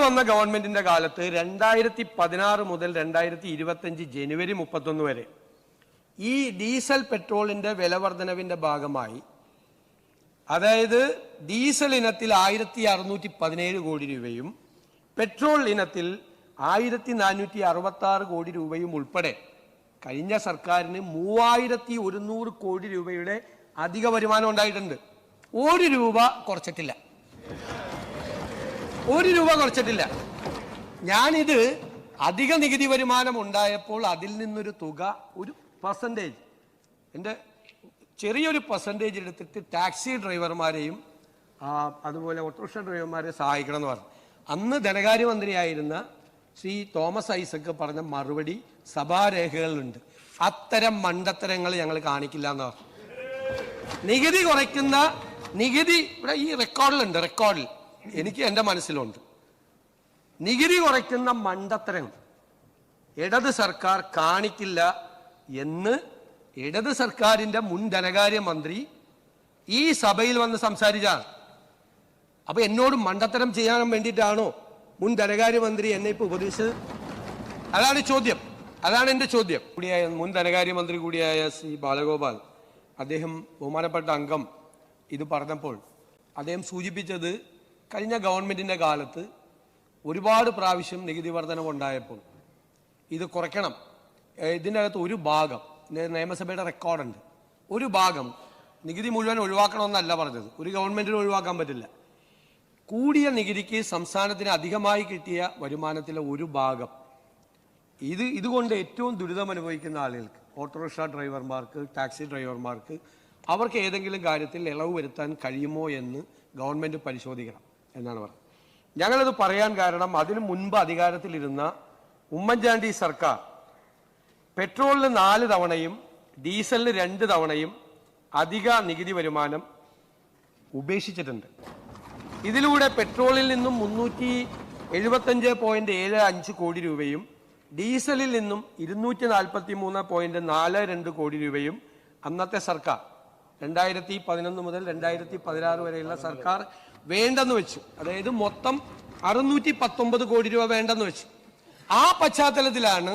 വന്ന ഗവൺമെന്റിന്റെ കാലത്ത് 2016 മുതൽ 2025 ജനുവരി 31 വരെ ഈ ഡീസൽ പെട്രോളിന്റെ വിലവർധനവിന്റെ ഭാഗമായി, അതായത് ഡീസൽ ഇനത്തിൽ 1617 കോടി രൂപയും പെട്രോൾ ഇനത്തിൽ 1466 കോടി രൂപയും ഉൾപ്പെടെ കഴിഞ്ഞ സർക്കാരിന് 3100 കോടി രൂപയുടെ അധിക വരുമാനം ഉണ്ടായിട്ടുണ്ട്. ഒരു രൂപ കുറച്ചിട്ടില്ല. ഞാനിത് അധിക നികുതി വരുമാനം ഉണ്ടായപ്പോൾ അതിൽ നിന്നൊരു തുക, ഒരു പെർസെൻറ്റേജ്, എൻ്റെ ചെറിയൊരു പെർസെൻറ്റേജ് എടുത്തിട്ട് ടാക്സി ഡ്രൈവർമാരെയും അതുപോലെ ഓട്ടോറിക്ഷ ഡ്രൈവർമാരെ സഹായിക്കണം എന്ന് പറഞ്ഞു. അന്ന് ധനകാര്യമന്ത്രിയായിരുന്ന ശ്രീ തോമസ് ഐസക് പറഞ്ഞ മറുപടി സഭാരേഖകളിലുണ്ട്. അത്തരം മണ്ടത്തരങ്ങൾ ഞങ്ങൾ കാണിക്കില്ല എന്ന് പറഞ്ഞു. നികുതി കുറയ്ക്കുന്ന ഇവിടെ ഈ റെക്കോർഡിൽ എനിക്ക് എൻ്റെ മനസ്സിലുണ്ട്. നികുതി കുറയ്ക്കുന്ന മണ്ടത്തരങ്ങൾ ഇടത് സർക്കാർ കാണിക്കില്ല എന്ന് ഇടത് സർക്കാരിൻ്റെ മുൻ ധനകാര്യമന്ത്രി ഈ സഭയിൽ വന്ന് സംസാരിച്ചാണ്. അപ്പൊ എന്നോട് മണ്ടത്തരം ചെയ്യാൻ വേണ്ടിയിട്ടാണോ മുൻ ധനകാര്യമന്ത്രി എന്നെ ഇപ്പൊ ഉപദേശിച്ചത്? അതാണ് എൻ്റെ ചോദ്യം. മുൻ ധനകാര്യമന്ത്രി കൂടിയായ ശ്രീ ബാലഗോപാൽ, അദ്ദേഹം ബഹുമാനപ്പെട്ട അംഗം ഇത് പറഞ്ഞപ്പോൾ അദ്ദേഹം സൂചിപ്പിച്ചത്, കഴിഞ്ഞ ഗവൺമെന്റിന്റെ കാലത്ത് ഒരുപാട് പ്രാവശ്യം നികുതി വർധനവുണ്ടായപ്പോൾ ഇത് കുറയ്ക്കണം, ഇതിനകത്ത് ഒരു ഭാഗം, നിയമസഭയുടെ റെക്കോർഡുണ്ട്, ഒരു ഭാഗം നികുതി മുഴുവൻ ഒഴിവാക്കണമെന്നല്ല പറഞ്ഞത്. ഒരു ഗവൺമെന്റിന് ഒഴിവാക്കാൻ പറ്റില്ല. കൂടിയ നികുതിക്ക് സംസ്ഥാനത്തിന് അധികമായി കിട്ടിയ വരുമാനത്തിലെ ഒരു ഭാഗം, ഇതുകൊണ്ട് ഏറ്റവും ദുരിതം അനുഭവിക്കുന്ന ആളുകൾക്ക്, ഓട്ടോറിക്ഷ ഡ്രൈവർമാർക്ക്, ടാക്സി ഡ്രൈവർമാർക്ക്, അവർക്ക് ഏതെങ്കിലും കാര്യത്തിൽ ഇളവ് വരുത്താൻ കഴിയുമോ എന്ന് ഗവൺമെന്റ് പരിശോധിക്കണം എന്നാണ് പറഞ്ഞത്. ഞങ്ങളത് പറയാൻ കാരണം, അതിനു മുൻപ് അധികാരത്തിലിരുന്ന ഉമ്മൻചാണ്ടി സർക്കാർ പെട്രോളിന് 4 തവണയും ഡീസലിന് 2 തവണയും അധിക നികുതി വരുമാനം ഉപേക്ഷിച്ചിട്ടുണ്ട്. ഇതിലൂടെ പെട്രോളിൽ നിന്നും 375.75 കോടി രൂപയും ഡീസലിൽ നിന്നും 243.42 കോടി രൂപയും അന്നത്തെ സർക്കാർ 2011 മുതൽ 2016 വരെയുള്ള സർക്കാർ വേണ്ടെന്ന് വെച്ചു. അതായത് മൊത്തം 619 കോടി രൂപ വേണ്ടെന്ന് വെച്ചു. ആ പശ്ചാത്തലത്തിലാണ്